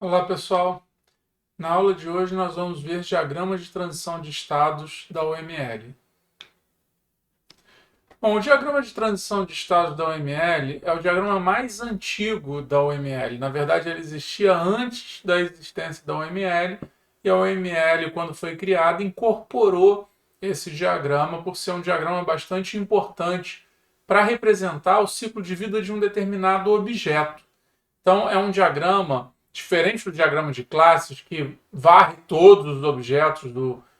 Olá pessoal, na aula de hoje nós vamos ver diagramas de transição de estados da UML. Bom, o diagrama de transição de estados da UML é o diagrama mais antigo da UML. Na verdade, ele existia antes da existência da UML e a UML, quando foi criada, incorporou esse diagrama por ser um diagrama bastante importante para representar o ciclo de vida de um determinado objeto. Então, é um diagrama diferente do diagrama de classes, que varre todos os objetos,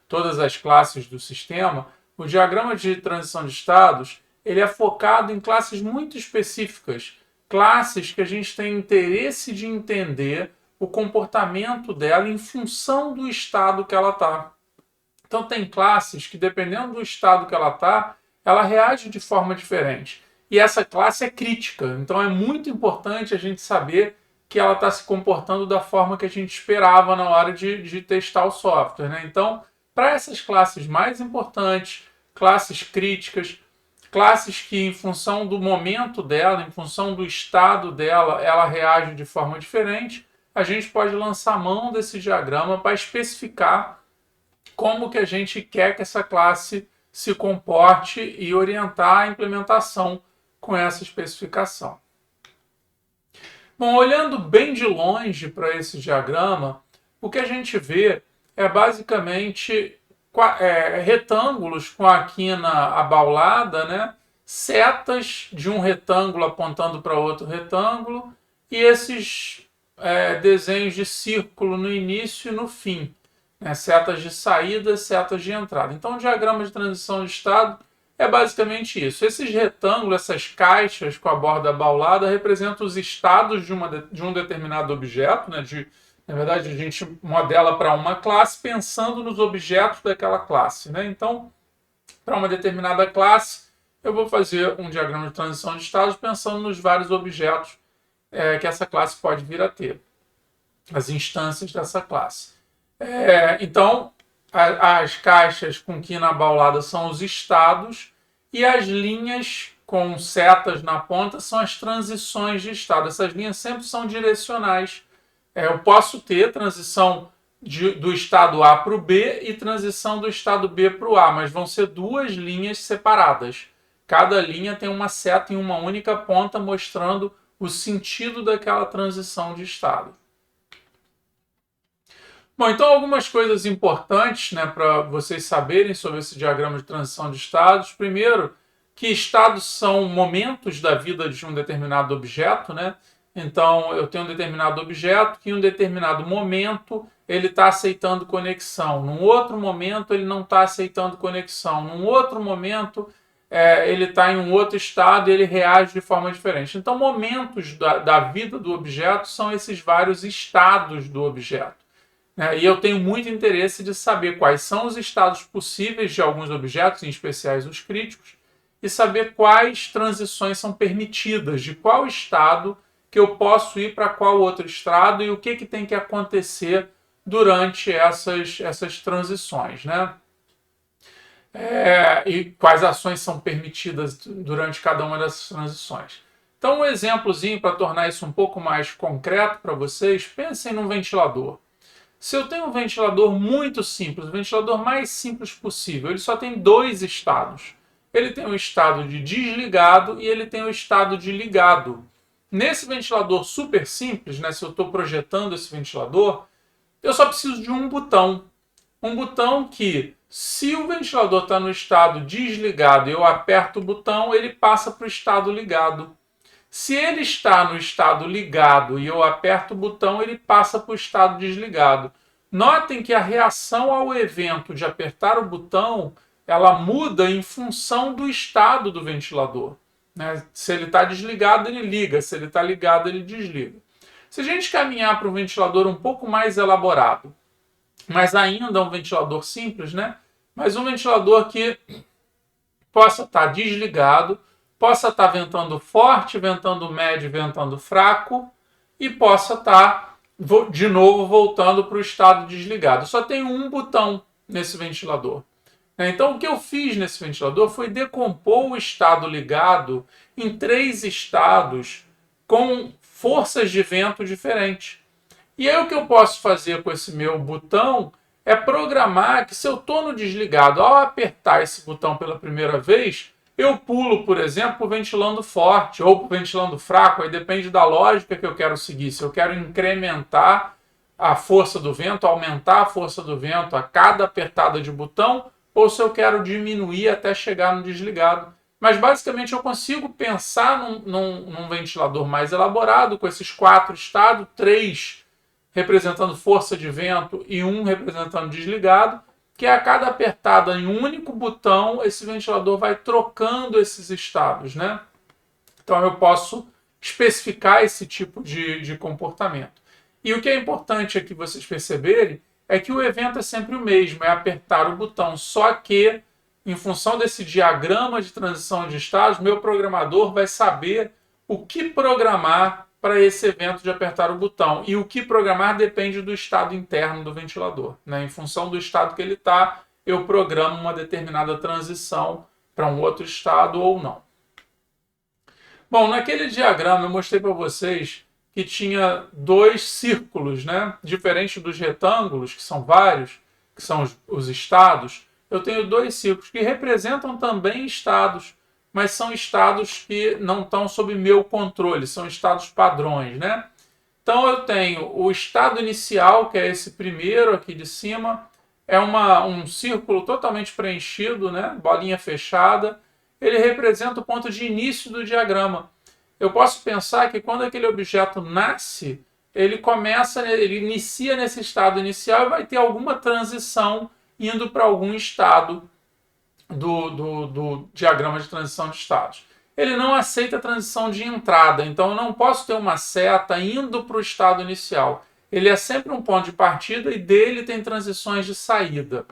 todas as classes do sistema. O diagrama de transição de estados ele é focado em classes muito específicas, classes que a gente tem interesse de entender o comportamento dela em função do estado que ela está. Então, tem classes que, dependendo do estado que ela está, ela reage de forma diferente. E essa classe é crítica. Então, é muito importante a gente saber que ela está se comportando da forma que a gente esperava na hora de testar o software. Né? Então, para essas classes mais importantes, classes críticas, classes que, em função do momento dela, em função do estado dela, ela reage de forma diferente, a gente pode lançar mão desse diagrama para especificar como que a gente quer que essa classe se comporte e orientar a implementação com essa especificação. Bom, olhando bem de longe para esse diagrama, o que a gente vê é basicamente retângulos com a quina abaulada, né? Setas de um retângulo apontando para outro retângulo e esses desenhos de círculo no início e no fim. Né? Setas de saída, setas de entrada. Então, o diagrama de transição de estado é basicamente isso. Esses retângulos, essas caixas com a borda abaulada, representam os estados de um determinado objeto. Né? Na verdade, a gente modela para uma classe pensando nos objetos daquela classe. Né? Então, para uma determinada classe, eu vou fazer um diagrama de transição de estados pensando nos vários objetos que essa classe pode vir a ter, as instâncias dessa classe. Então, as caixas com quina abaulada são os estados e as linhas com setas na ponta são as transições de estado. Essas linhas sempre são direcionais. Eu posso ter transição do estado A para o B e transição do estado B para o A, mas vão ser duas linhas separadas. Cada linha tem uma seta em uma única ponta mostrando o sentido daquela transição de estado. Bom, então algumas coisas importantes, né, para vocês saberem sobre esse diagrama de transição de estados. Primeiro, que estados são momentos da vida de um determinado objeto, né? Então, eu tenho um determinado objeto que em um determinado momento ele está aceitando conexão. Num outro momento ele não está aceitando conexão. Num outro momento ele está em um outro estado e ele reage de forma diferente. Então, momentos da vida do objeto são esses vários estados do objeto. E eu tenho muito interesse de saber quais são os estados possíveis de alguns objetos, em especiais os críticos, e saber quais transições são permitidas, de qual estado que eu posso ir para qual outro estado e o que tem que acontecer durante essas transições. Né? E quais ações são permitidas durante cada uma dessas transições. Então, um exemplozinho para tornar isso um pouco mais concreto para vocês, pensem num ventilador. Se eu tenho um ventilador muito simples, o ventilador mais simples possível, ele só tem dois estados. Ele tem o estado de desligado e ele tem o estado de ligado. Nesse ventilador super simples, né, se eu estou projetando esse ventilador, eu só preciso de um botão. Um botão que, se o ventilador está no estado desligado e eu aperto o botão, ele passa para o estado ligado. Se ele está no estado ligado e eu aperto o botão, ele passa para o estado desligado. Notem que a reação ao evento de apertar o botão, ela muda em função do estado do ventilador. Né? Se ele está desligado, ele liga. Se ele está ligado, ele desliga. Se a gente caminhar para um ventilador um pouco mais elaborado, mas ainda um ventilador simples, né? Mas um ventilador que possa estar desligado, possa estar ventando forte, ventando médio, ventando fraco e possa estar de novo voltando para o estado desligado. Só tem um botão nesse ventilador. Então o que eu fiz nesse ventilador foi decompor o estado ligado em 3 estados com forças de vento diferentes. E aí o que eu posso fazer com esse meu botão é programar que, se eu estou no desligado, ao apertar esse botão pela primeira vez, eu pulo, por exemplo, por ventilando forte ou por ventilando fraco, aí depende da lógica que eu quero seguir. Se eu quero incrementar a força do vento, aumentar a força do vento a cada apertada de botão, ou se eu quero diminuir até chegar no desligado. Mas basicamente eu consigo pensar num ventilador mais elaborado, com esses 4 estados, 3 representando força de vento e 1 representando desligado, que a cada apertada em um único botão, esse ventilador vai trocando esses estados, né? Então eu posso especificar esse tipo de comportamento. E o que é importante aqui vocês perceberem é que o evento é sempre o mesmo, é apertar o botão, só que, em função desse diagrama de transição de estados, meu programador vai saber o que programar para esse evento de apertar o botão. E o que programar depende do estado interno do ventilador, né? Em função do estado que ele está, eu programo uma determinada transição para um outro estado ou não. Bom, naquele diagrama eu mostrei para vocês que tinha 2 círculos, né? Diferente dos retângulos, que são vários, que são os estados. Eu tenho 2 círculos que representam também estados, mas são estados que não estão sob meu controle, são estados padrões, né? Então eu tenho o estado inicial, que é esse primeiro aqui de cima, é um círculo totalmente preenchido, né? Bolinha fechada. Ele representa o ponto de início do diagrama. Eu posso pensar que quando aquele objeto nasce, ele inicia nesse estado inicial e vai ter alguma transição indo para algum estado do diagrama de transição de estados. Ele não aceita a transição de entrada, então eu não posso ter uma seta indo para o estado inicial. Ele é sempre um ponto de partida e dele tem transições de saída.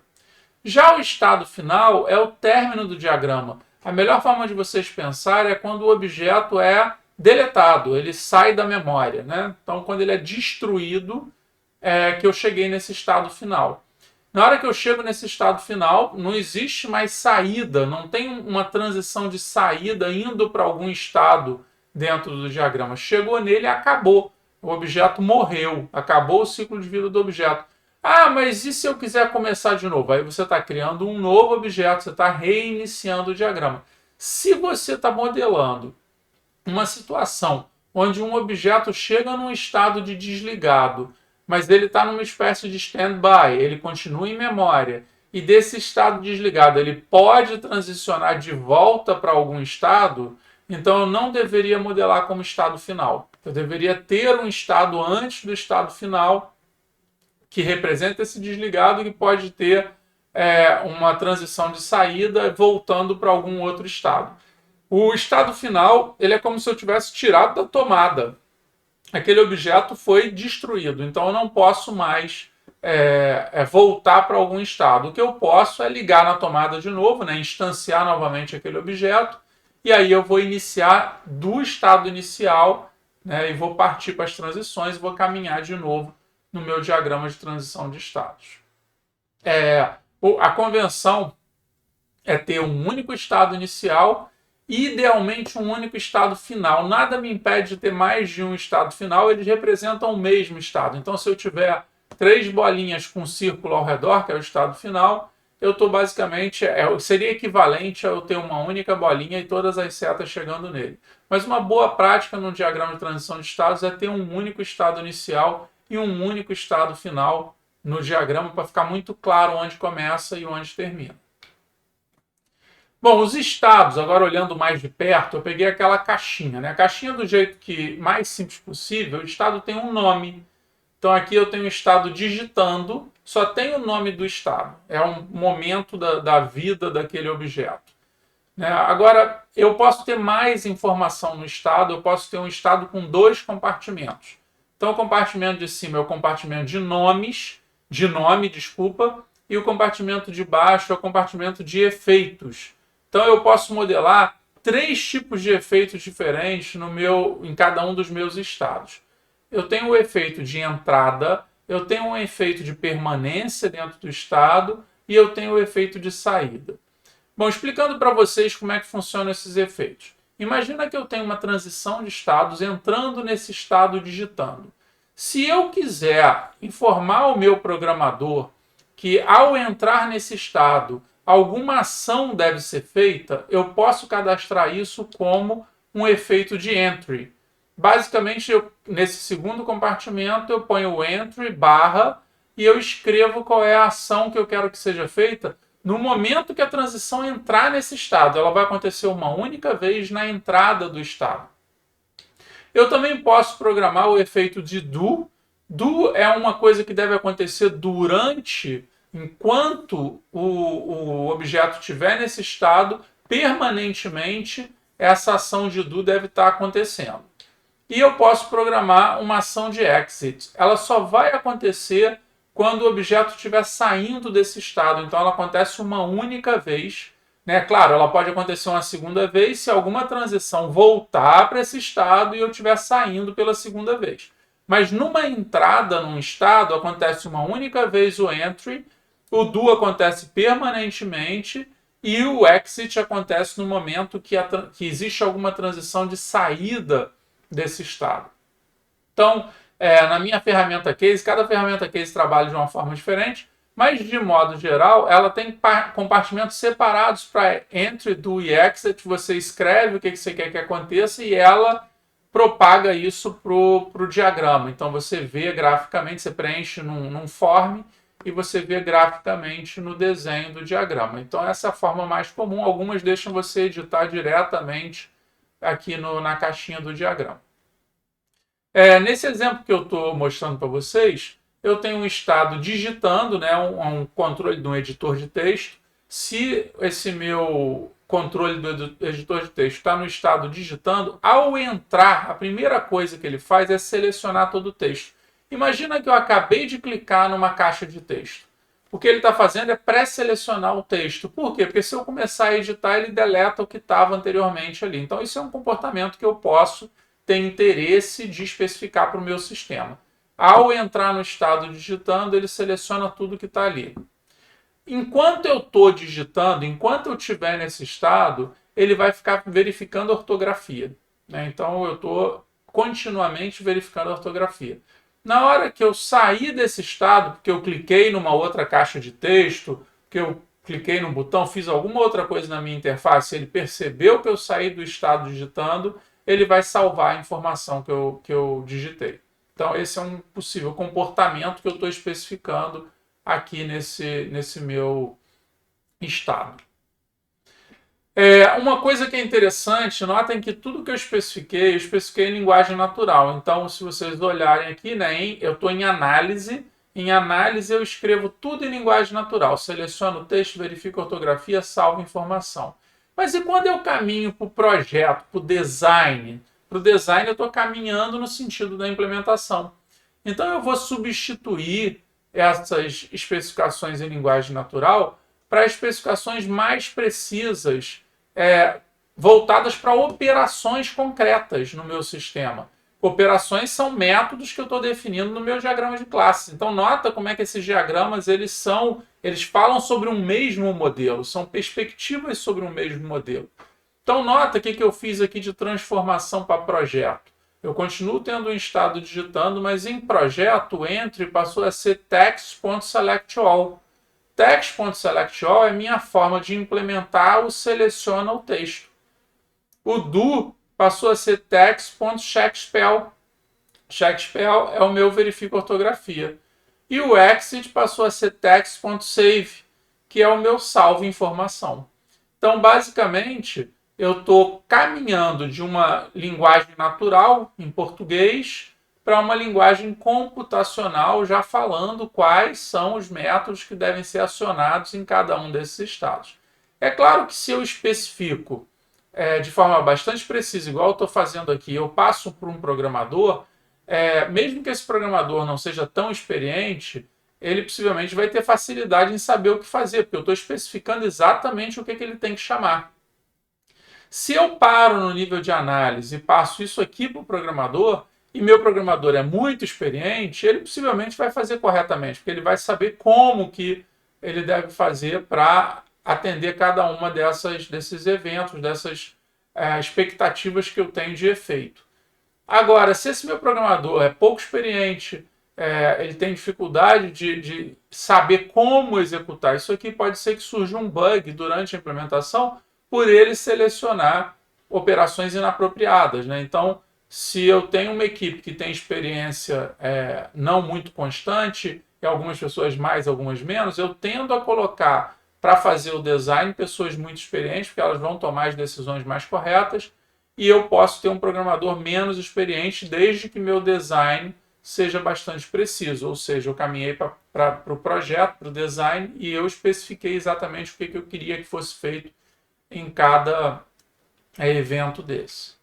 Já o estado final é o término do diagrama. A melhor forma de vocês pensar é quando o objeto é deletado, ele sai da memória, né? Então, quando ele é destruído, é que eu cheguei nesse estado final. Na hora que eu chego nesse estado final, não existe mais saída, não tem uma transição de saída indo para algum estado dentro do diagrama. Chegou nele, acabou. O objeto morreu, acabou o ciclo de vida do objeto. Ah, mas e se eu quiser começar de novo? Aí você está criando um novo objeto, você está reiniciando o diagrama. Se você está modelando uma situação onde um objeto chega num estado de desligado, mas ele está numa espécie de stand-by, ele continua em memória, e desse estado desligado ele pode transicionar de volta para algum estado, então eu não deveria modelar como estado final. Eu deveria ter um estado antes do estado final que representa esse desligado, que pode ter uma transição de saída voltando para algum outro estado. O estado final, ele é como se eu tivesse tirado da tomada. Aquele objeto foi destruído, então eu não posso mais voltar para algum estado. O que eu posso é ligar na tomada de novo, né, instanciar novamente aquele objeto, e aí eu vou iniciar do estado inicial, né, e vou partir para as transições e vou caminhar de novo no meu diagrama de transição de estados. A convenção é ter um único estado inicial e, idealmente, um único estado final. Nada me impede de ter mais de um estado final, eles representam o mesmo estado. Então, se eu tiver 3 bolinhas com um círculo ao redor, que é o estado final, eu estou basicamente, seria equivalente a eu ter uma única bolinha e todas as setas chegando nele. Mas uma boa prática no diagrama de transição de estados é ter um único estado inicial e um único estado final no diagrama, para ficar muito claro onde começa e onde termina. Bom, os estados, agora olhando mais de perto, eu peguei aquela caixinha, né? A caixinha, do jeito que mais simples possível, o estado tem um nome. Então aqui eu tenho o estado digitando, só tem o nome do estado. É um momento da vida daquele objeto. Né? Agora, eu posso ter mais informação no estado, eu posso ter um estado com 2 compartimentos. Então o compartimento de cima é o compartimento de nome, e o compartimento de baixo é o compartimento de efeitos. Então eu posso modelar 3 tipos de efeitos diferentes em cada um dos meus estados. Eu tenho o efeito de entrada, eu tenho um efeito de permanência dentro do estado e eu tenho o efeito de saída. Bom, explicando para vocês como é que funcionam esses efeitos. Imagina que eu tenho uma transição de estados entrando nesse estado digitando. Se eu quiser informar o meu programador que ao entrar nesse estado, alguma ação deve ser feita, eu posso cadastrar isso como um efeito de entry. Basicamente, nesse segundo compartimento, eu ponho o entry barra e eu escrevo qual é a ação que eu quero que seja feita no momento que a transição entrar nesse estado. Ela vai acontecer uma única vez na entrada do estado. Eu também posso programar o efeito de do. Do é uma coisa que deve acontecer enquanto o objeto estiver nesse estado, permanentemente, essa ação de do deve estar acontecendo. E eu posso programar uma ação de exit. Ela só vai acontecer quando o objeto estiver saindo desse estado. Então ela acontece uma única vez. Né? Claro, ela pode acontecer uma segunda vez se alguma transição voltar para esse estado e eu estiver saindo pela segunda vez. Mas numa entrada num estado, acontece uma única vez o entry, o do acontece permanentemente e o exit acontece no momento que existe alguma transição de saída desse estado. Então, na minha ferramenta case, cada ferramenta case trabalha de uma forma diferente, mas de modo geral, ela tem compartimentos separados para entry, do e exit. Você escreve o que você quer que aconteça e ela propaga isso para o diagrama. Então você vê graficamente, você preenche num form e você vê graficamente no desenho do diagrama. Então essa é a forma mais comum. Algumas deixam você editar diretamente aqui na caixinha do diagrama. Nesse exemplo que eu estou mostrando para vocês, eu tenho um estado digitando, né, um controle de um editor de texto. Se esse meu controle do editor de texto está no estado digitando, ao entrar, a primeira coisa que ele faz é selecionar todo o texto. Imagina que eu acabei de clicar numa caixa de texto. O que ele está fazendo é pré-selecionar o texto. Por quê? Porque se eu começar a editar, ele deleta o que estava anteriormente ali. Então, isso é um comportamento que eu posso ter interesse de especificar para o meu sistema. Ao entrar no estado digitando, ele seleciona tudo que está ali. Enquanto eu estou digitando, enquanto eu estiver nesse estado, ele vai ficar verificando a ortografia. Né? Então, eu estou continuamente verificando a ortografia. Na hora que eu sair desse estado, porque eu cliquei numa outra caixa de texto, que eu cliquei num botão, fiz alguma outra coisa na minha interface, ele percebeu que eu saí do estado digitando, ele vai salvar a informação que eu digitei. Então, esse é um possível comportamento que eu estou especificando aqui nesse meu estado. Uma coisa que é interessante, notem que tudo que eu especifiquei em linguagem natural. Então, se vocês olharem aqui, né, eu estou em análise. Em análise, eu escrevo tudo em linguagem natural. Seleciono o texto, verifico a ortografia, salvo informação. Mas e quando eu caminho para o projeto, para o design? Para o design, eu estou caminhando no sentido da implementação. Então, eu vou substituir essas especificações em linguagem natural para especificações mais precisas, voltadas para operações concretas no meu sistema. Operações são métodos que eu estou definindo no meu diagrama de classes. Então, nota como é que esses diagramas eles falam sobre um mesmo modelo, são perspectivas sobre um mesmo modelo. Então, nota o que eu fiz aqui de transformação para projeto. Eu continuo tendo um estado digitando, mas em projeto, o entry passou a ser text.selectAll. Text.selectAll é minha forma de implementar o seleciona o texto. O do passou a ser text.checkspell. Checkspell é o meu verifico ortografia. E o exit passou a ser text.save, que é o meu salvo informação. Então, basicamente, eu estou caminhando de uma linguagem natural, em português, para uma linguagem computacional, já falando quais são os métodos que devem ser acionados em cada um desses estados. É claro que se eu especifico de forma bastante precisa, igual eu estou fazendo aqui, eu passo para um programador, mesmo que esse programador não seja tão experiente, ele possivelmente vai ter facilidade em saber o que fazer, porque eu estou especificando exatamente o que ele tem que chamar. Se eu paro no nível de análise e passo isso aqui para o programador, e meu programador é muito experiente, ele possivelmente vai fazer corretamente, porque ele vai saber como que ele deve fazer para atender cada uma desses eventos, dessas expectativas que eu tenho de efeito. Agora, se esse meu programador é pouco experiente, ele tem dificuldade de saber como executar isso aqui, pode ser que surja um bug durante a implementação por ele selecionar operações inapropriadas, né? Então, se eu tenho uma equipe que tem experiência não muito constante, e algumas pessoas mais, algumas menos, eu tendo a colocar para fazer o design pessoas muito experientes, porque elas vão tomar as decisões mais corretas, e eu posso ter um programador menos experiente desde que meu design seja bastante preciso. Ou seja, eu caminhei para o projeto, para o design, e eu especifiquei exatamente o que eu queria que fosse feito em cada evento desse.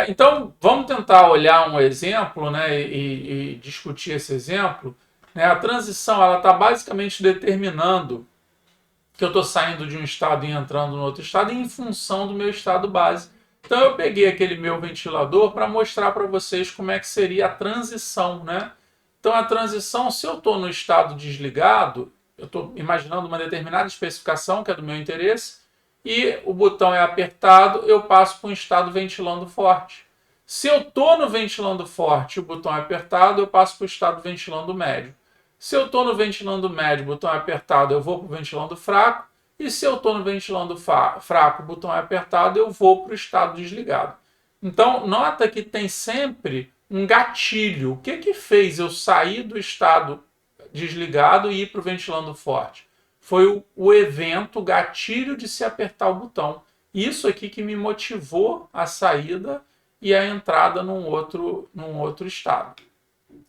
Então, vamos tentar olhar um exemplo, né, e discutir esse exemplo. Né? A transição está basicamente determinando que eu estou saindo de um estado e entrando no outro estado em função do meu estado base. Então eu peguei aquele meu ventilador para mostrar para vocês como é que seria a transição, né? Então a transição, se eu estou no estado desligado, eu estou imaginando uma determinada especificação que é do meu interesse, e o botão é apertado, eu passo para um estado ventilando forte. Se eu estou no ventilando forte e o botão é apertado, eu passo para o estado ventilando médio. Se eu estou no ventilando médio, o botão é apertado, eu vou para o ventilando fraco. E se eu estou no ventilando fraco, o botão é apertado, eu vou para o estado desligado. Então, nota que tem sempre um gatilho. O que fez eu sair do estado desligado e ir para o ventilando forte? Foi o evento, o gatilho de se apertar o botão. Isso aqui que me motivou a saída e a entrada num outro estado.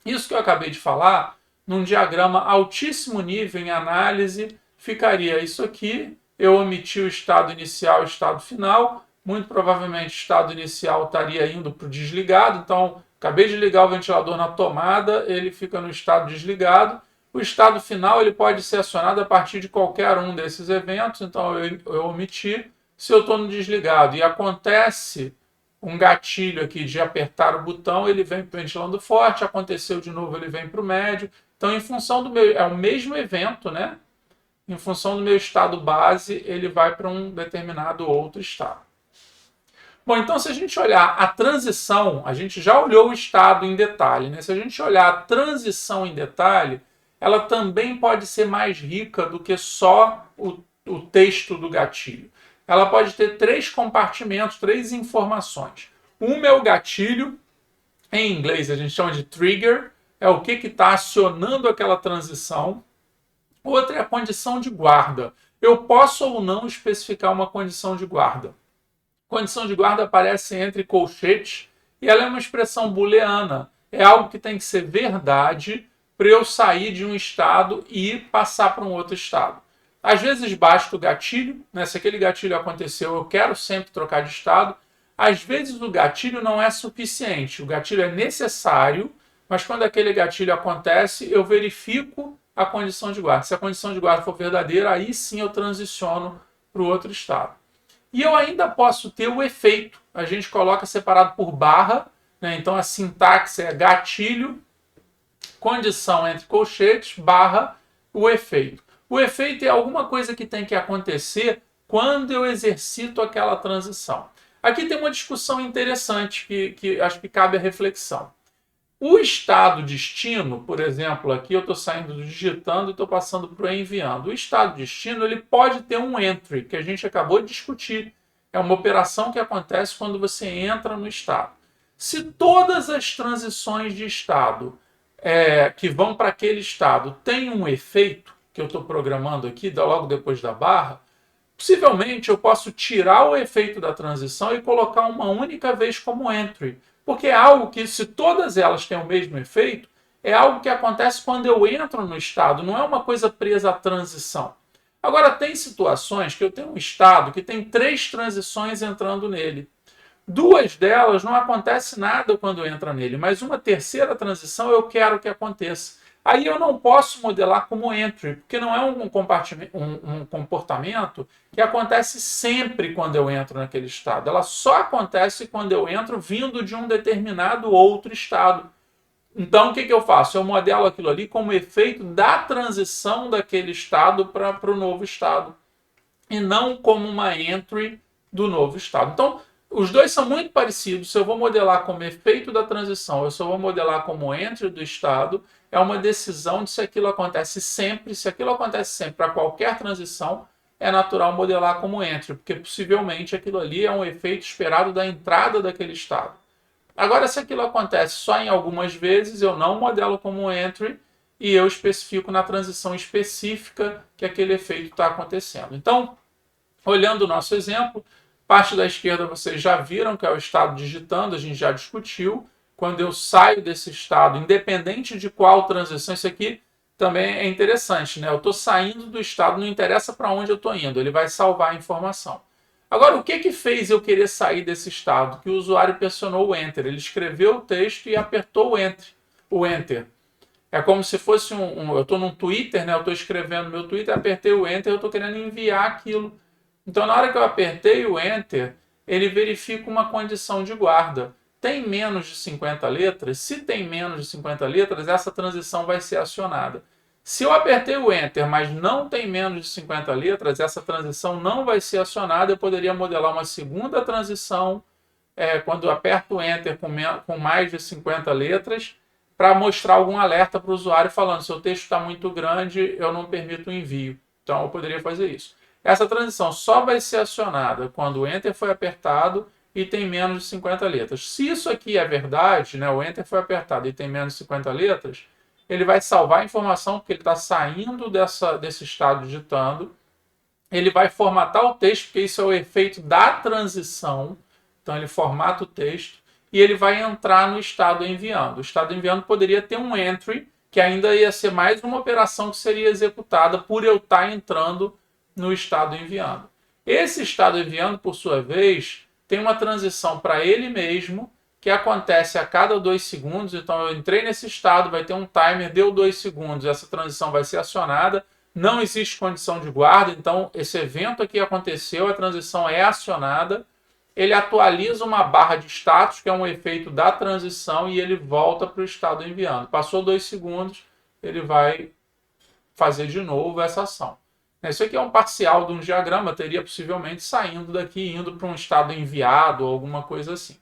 Isso que eu acabei de falar, num diagrama altíssimo nível em análise, ficaria isso aqui. Eu omiti o estado inicial e o estado final. Muito provavelmente o estado inicial estaria indo para o desligado. Então, acabei de ligar o ventilador na tomada, ele fica no estado desligado. O estado final ele pode ser acionado a partir de qualquer um desses eventos. Então, eu omiti. Se eu estou no desligado e acontece um gatilho aqui de apertar o botão, ele vem para o ventilando forte. Aconteceu de novo, ele vem para o médio. Então, em função do meu... É o mesmo evento, né? Em função do meu estado base, ele vai para um determinado outro estado. Bom, então se a gente olhar a transição, a gente já olhou o estado em detalhe, né? Se a gente olhar a transição em detalhe, ela também pode ser mais rica do que só o texto do gatilho. Ela pode ter 3 compartimentos, 3 informações. Um é o gatilho, em inglês a gente chama de trigger, é o que está acionando aquela transição. Outra é a condição de guarda. Eu posso ou não especificar uma condição de guarda. Condição de guarda aparece entre colchetes e ela é uma expressão booleana. É algo que tem que ser verdade para eu sair de um estado e passar para um outro estado. Às vezes basta o gatilho, né? Se aquele gatilho aconteceu, eu quero sempre trocar de estado. Às vezes o gatilho não é suficiente. O gatilho é necessário, mas quando aquele gatilho acontece, eu verifico a condição de guarda. Se a condição de guarda for verdadeira, aí sim eu transiciono para o outro estado. E eu ainda posso ter o efeito. A gente coloca separado por barra, né? Então a sintaxe é gatilho, condição entre colchetes, barra, o efeito. O efeito é alguma coisa que tem que acontecer quando eu exercito aquela transição. Aqui tem uma discussão interessante que acho que cabe a reflexão. O estado destino, por exemplo, aqui eu estou saindo do digitando e estou passando para o enviando. O estado destino ele pode ter um entry, que a gente acabou de discutir. É uma operação que acontece quando você entra no estado. Se todas as transições de estado que vão para aquele estado têm um efeito, que eu estou programando aqui, logo depois da barra, possivelmente eu posso tirar o efeito da transição e colocar uma única vez como entry. Porque é algo que, se todas elas têm o mesmo efeito, é algo que acontece quando eu entro no estado, não é uma coisa presa à transição. Agora, tem situações que eu tenho um estado que tem 3 transições entrando nele. 2 delas não acontece nada quando entra nele, mas uma terceira transição eu quero que aconteça. Aí eu não posso modelar como entry, porque não é um comportamento que acontece sempre quando eu entro naquele estado. Ela só acontece quando eu entro vindo de um determinado outro estado. Então, o que eu faço? Eu modelo aquilo ali como efeito da transição daquele estado para o novo estado, e não como uma entry do novo estado. Então, Os dois são muito parecidos. Se eu vou modelar como efeito da transição, eu só vou modelar como entry do estado, é uma decisão de se aquilo acontece sempre. Se aquilo acontece sempre para qualquer transição, é natural modelar como entry, porque possivelmente aquilo ali é um efeito esperado da entrada daquele estado. Agora, se aquilo acontece só em algumas vezes, eu não modelo como entry e eu especifico na transição específica que aquele efeito está acontecendo. Então, olhando o nosso exemplo, parte da esquerda vocês já viram que é o estado digitando, a gente já discutiu. Quando eu saio desse estado, independente de qual transição, isso aqui também é interessante, né? Eu estou saindo do estado, não interessa para onde eu estou indo, ele vai salvar a informação. Agora, o que fez eu querer sair desse estado? Que o usuário pressionou o Enter. Ele escreveu o texto e apertou o Enter. É como se fosse eu estou num Twitter, né? Eu estou escrevendo meu Twitter, apertei o Enter, eu estou querendo enviar aquilo. Então, na hora que eu apertei o Enter, ele verifica uma condição de guarda. Tem menos de 50 letras? Se tem menos de 50 letras, essa transição vai ser acionada. Se eu apertei o Enter, mas não tem menos de 50 letras, essa transição não vai ser acionada. Eu poderia modelar uma segunda transição quando eu aperto o Enter com mais de 50 letras, para mostrar algum alerta para o usuário falando: seu texto está muito grande, eu não permito o envio. Então, eu poderia fazer isso. Essa transição só vai ser acionada quando o Enter foi apertado e tem menos de 50 letras. Se isso aqui é verdade, né, o Enter foi apertado e tem menos de 50 letras, ele vai salvar a informação porque ele está saindo desse estado digitando. Ele vai formatar o texto, porque isso é o efeito da transição. Então, ele formata o texto e ele vai entrar no estado enviando. O estado enviando poderia ter um entry, que ainda ia ser mais uma operação que seria executada por eu estar entrando no estado enviando. Esse estado enviando, por sua vez, tem uma transição para ele mesmo, que acontece a cada 2 segundos. Então, eu entrei nesse estado, vai ter um timer, deu 2 segundos, essa transição vai ser acionada. Não existe condição de guarda, então esse evento aqui aconteceu, a transição é acionada. Ele atualiza uma barra de status, que é um efeito da transição, e ele volta para o estado enviando. Passou 2 segundos, ele vai fazer de novo essa ação. Isso aqui é um parcial de um diagrama, teria possivelmente saindo daqui, indo para um estado enviado ou alguma coisa assim.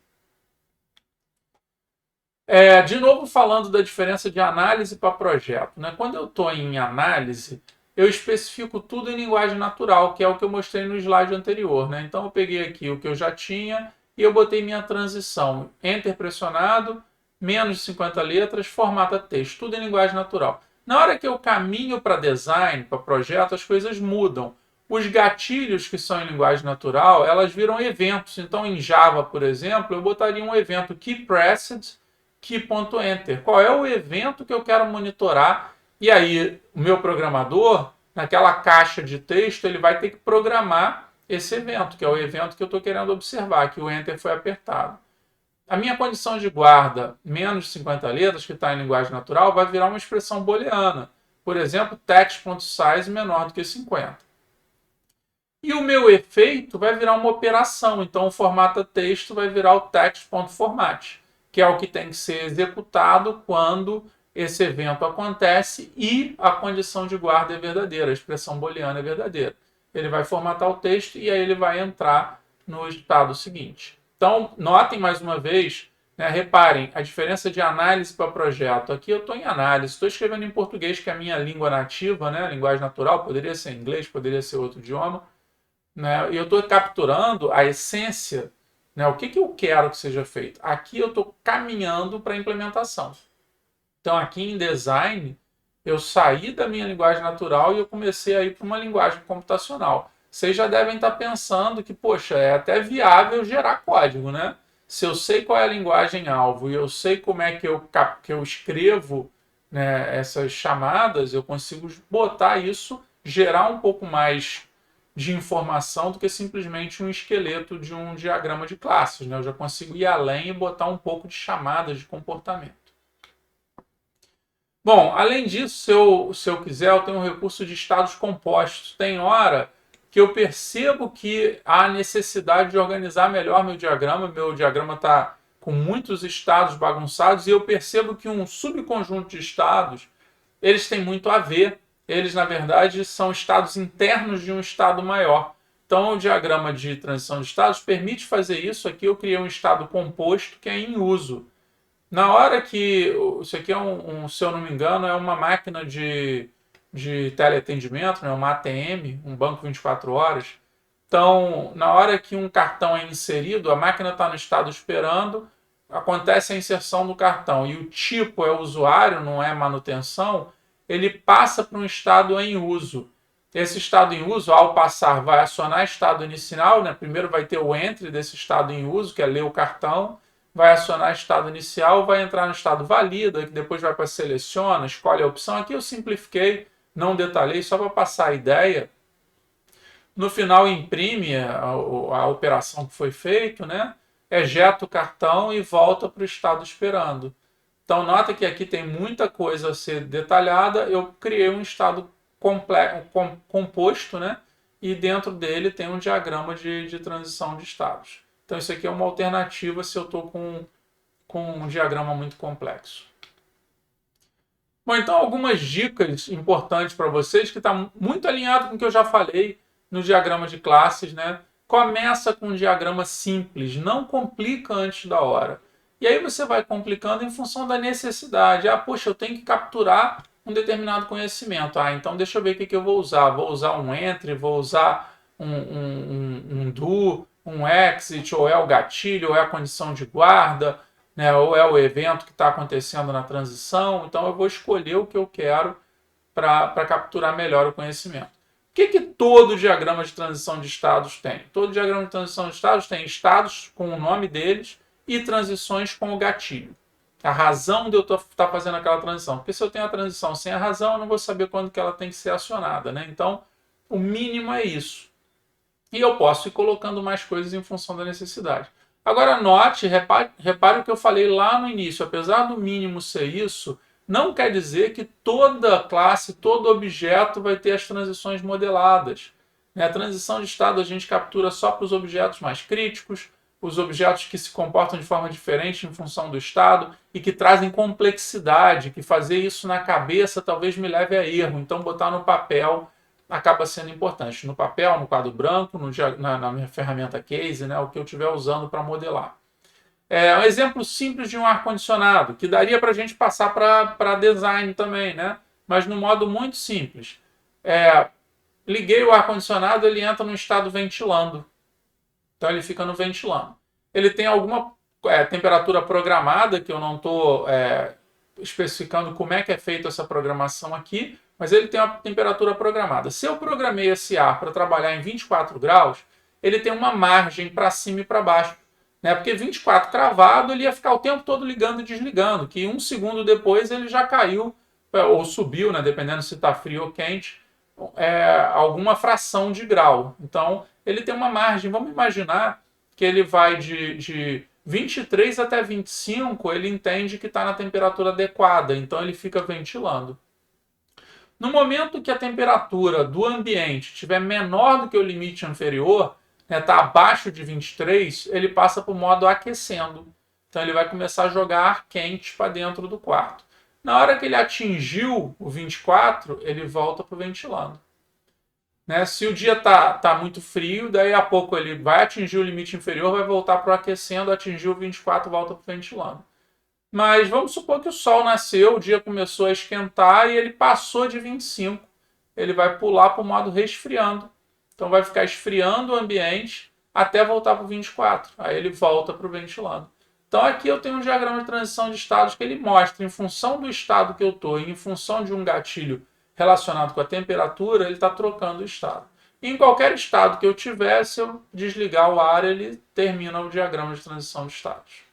De novo, falando da diferença de análise para projeto. Quando eu estou em análise, eu especifico tudo em linguagem natural, que é o que eu mostrei no slide anterior. Então, eu peguei aqui o que eu já tinha e eu botei minha transição. Enter pressionado, menos de 50 letras, formata texto, tudo em linguagem natural. Na hora que eu caminho para design, para projeto, as coisas mudam. Os gatilhos que são em linguagem natural, elas viram eventos. Então, em Java, por exemplo, eu botaria um evento keyPressed, key.enter. Qual é o evento que eu quero monitorar? E aí, o meu programador, naquela caixa de texto, ele vai ter que programar esse evento, que é o evento que eu estou querendo observar, que o Enter foi apertado. A minha condição de guarda, menos de 50 letras, que está em linguagem natural, vai virar uma expressão booleana. Por exemplo, text.size menor do que 50. E o meu efeito vai virar uma operação. Então, o formata texto vai virar o text.format, que é o que tem que ser executado quando esse evento acontece e a condição de guarda é verdadeira, a expressão booleana é verdadeira. Ele vai formatar o texto e aí ele vai entrar no estado seguinte. Então, notem mais uma vez, reparem, a diferença de análise para projeto. Aqui eu estou em análise, estou escrevendo em português, que é a minha língua nativa, a linguagem natural, poderia ser inglês, poderia ser outro idioma. E eu estou capturando a essência, o que eu quero que seja feito. Aqui eu estou caminhando para a implementação. Então, aqui em design, eu saí da minha linguagem natural e eu comecei a ir para uma linguagem computacional. Vocês já devem estar pensando que, poxa, é até viável gerar código, Se eu sei qual é a linguagem-alvo e eu sei como é que eu escrevo essas chamadas, eu consigo botar isso, gerar um pouco mais de informação do que simplesmente um esqueleto de um diagrama de classes. Eu já consigo ir além e botar um pouco de chamadas de comportamento. Bom, além disso, se eu quiser, eu tenho um recurso de estados compostos. Tem hora que eu percebo que há necessidade de organizar melhor meu diagrama está com muitos estados bagunçados e eu percebo que um subconjunto de estados, eles têm muito a ver. Eles, na verdade, são estados internos de um estado maior. Então, o diagrama de transição de estados permite fazer isso. Aqui eu criei um estado composto que é em uso. Na hora que... Isso aqui é se eu não me engano, é uma máquina de teleatendimento, né? Uma ATM, um banco 24 horas. Então, na hora que um cartão é inserido, a máquina está no estado esperando, acontece a inserção do cartão e o tipo é usuário, não é manutenção, ele passa para um estado em uso. Esse estado em uso, ao passar, vai acionar estado inicial, né? Primeiro vai ter o entry desse estado em uso, que é ler o cartão, vai acionar estado inicial, vai entrar no estado valida, que depois vai para seleciona, escolhe a opção. Aqui eu simplifiquei, não detalhei, só para passar a ideia. No final imprime a operação que foi feita, né? Ejeta o cartão e volta para o estado esperando. Então nota que aqui tem muita coisa a ser detalhada. Eu criei um estado composto, né? E dentro dele tem um diagrama de transição de estados. Então isso aqui é uma alternativa se eu estou com um diagrama muito complexo. Bom, então algumas dicas importantes para vocês que está muito alinhado com o que eu já falei no diagrama de classes, né? Começa com um diagrama simples, não complica antes da hora. E aí você vai complicando em função da necessidade. Ah, poxa, eu tenho que capturar um determinado conhecimento. Ah, então deixa eu ver o que eu vou usar. Vou usar um entry, vou usar um do, um exit, ou é o gatilho, ou é a condição de guarda, né? Ou é o evento que está acontecendo na transição. Então eu vou escolher o que eu quero para capturar melhor o conhecimento. O que todo diagrama de transição de estados tem? Todo diagrama de transição de estados tem estados com o nome deles e transições com o gatilho. A razão de eu estar fazendo aquela transição. Porque se eu tenho a transição sem a razão, eu não vou saber quando que ela tem que ser acionada, né? Então, o mínimo é isso. E eu posso ir colocando mais coisas em função da necessidade. Agora, note, repare o que eu falei lá no início. Apesar do mínimo ser isso, não quer dizer que toda classe, todo objeto vai ter as transições modeladas. A transição de estado a gente captura só para os objetos mais críticos, os objetos que se comportam de forma diferente em função do estado e que trazem complexidade, que fazer isso na cabeça talvez me leve a erro. Então, botar no papel acaba sendo importante. No papel, no quadro branco, na minha ferramenta case, né, o que eu estiver usando para modelar. Um exemplo simples de um ar-condicionado, que daria para a gente passar para design também, né? Mas no modo muito simples. Liguei o ar-condicionado, ele entra no estado ventilando. Então ele fica no ventilando. Ele tem alguma temperatura programada, que eu não estou especificando como é que é feita essa programação aqui, mas ele tem uma temperatura programada. Se eu programei esse ar para trabalhar em 24 graus, ele tem uma margem para cima e para baixo. Porque 24 cravado, ele ia ficar o tempo todo ligando e desligando, que um segundo depois ele já caiu, ou subiu, né, dependendo se está frio ou quente, alguma fração de grau. Então, ele tem uma margem. Vamos imaginar que ele vai de 23 até 25, ele entende que está na temperatura adequada, então ele fica ventilando. No momento que a temperatura do ambiente estiver menor do que o limite inferior, está abaixo de 23, ele passa para o modo aquecendo. Então ele vai começar a jogar ar quente para dentro do quarto. Na hora que ele atingiu o 24, ele volta para o ventilando. Se o dia está muito frio, daí a pouco ele vai atingir o limite inferior, vai voltar para o aquecendo, atingiu o 24, volta para o ventilando. Mas vamos supor que o sol nasceu, o dia começou a esquentar e ele passou de 25. Ele vai pular para o modo resfriando. Então vai ficar esfriando o ambiente até voltar para o 24. Aí ele volta para o ventilando. Então aqui eu tenho um diagrama de transição de estados que ele mostra, em função do estado que eu estou e em função de um gatilho relacionado com a temperatura, ele está trocando o estado. E em qualquer estado que eu tiver, se eu desligar o ar, ele termina o diagrama de transição de estados.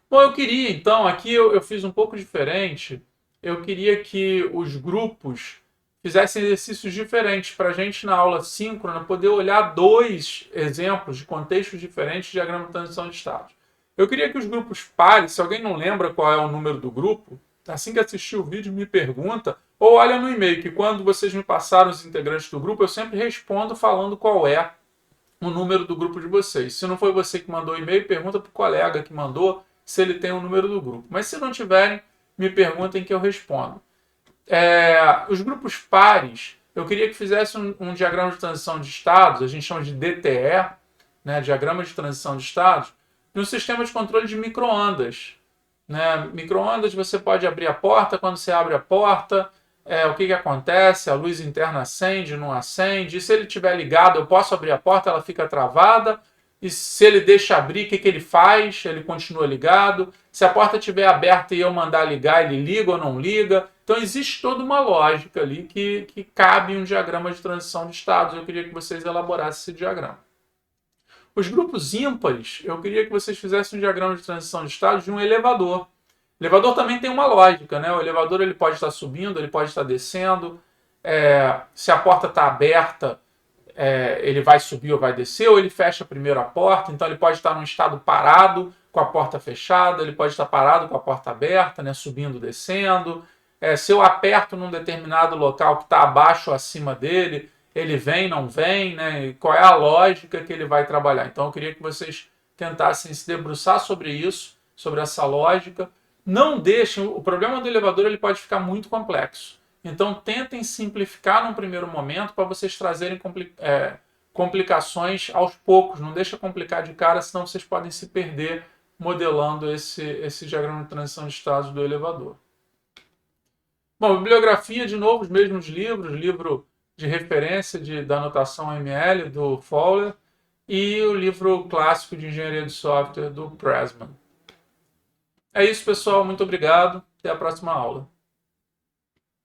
Bom, eu queria, então, aqui eu fiz um pouco diferente. Eu queria que os grupos fizessem exercícios diferentes para a gente, na aula síncrona, poder olhar dois exemplos de contextos diferentes de diagrama de transição de estados. Eu queria que os grupos pares, se alguém não lembra qual é o número do grupo, assim que assistir o vídeo me pergunta, ou olha no e-mail, que quando vocês me passaram os integrantes do grupo, eu sempre respondo falando qual é o número do grupo de vocês. Se não foi você que mandou o e-mail, pergunta para o colega que mandou se ele tem o número do grupo. Mas se não tiverem, me perguntem que eu respondo. Os grupos pares, eu queria que fizesse um diagrama de transição de estados, a gente chama de DTE, né, diagrama de transição de estados, de um sistema de controle de micro-ondas. Né? Micro-ondas, você pode abrir a porta, quando você abre a porta, o que acontece? A luz interna acende, não acende. E se ele estiver ligado, eu posso abrir a porta, ela fica travada. E se ele deixa abrir, o que ele faz? Ele continua ligado. Se a porta estiver aberta e eu mandar ligar, ele liga ou não liga. Então existe toda uma lógica ali que cabe em um diagrama de transição de estados. Eu queria que vocês elaborassem esse diagrama. Os grupos ímpares, eu queria que vocês fizessem um diagrama de transição de estados de um elevador. O elevador também tem uma lógica, né? O elevador ele pode estar subindo, ele pode estar descendo. Se a porta está aberta, ele vai subir ou vai descer, ou ele fecha primeiro a porta. Então ele pode estar num estado parado com a porta fechada, ele pode estar parado com a porta aberta, né? Subindo, descendo. Se eu aperto num determinado local que está abaixo ou acima dele, ele vem, não vem, né? E qual é a lógica que ele vai trabalhar. Então eu queria que vocês tentassem se debruçar sobre isso, sobre essa lógica. Não deixem, o problema do elevador ele pode ficar muito complexo. Então tentem simplificar num primeiro momento para vocês trazerem complicações aos poucos. Não deixa complicar de cara, senão vocês podem se perder modelando esse diagrama de transição de estados do elevador. Bom, bibliografia, de novo, os mesmos livros, livro de referência da anotação ML, do Fowler, e o livro clássico de engenharia de software, do Pressman. É isso, pessoal. Muito obrigado. Até a próxima aula.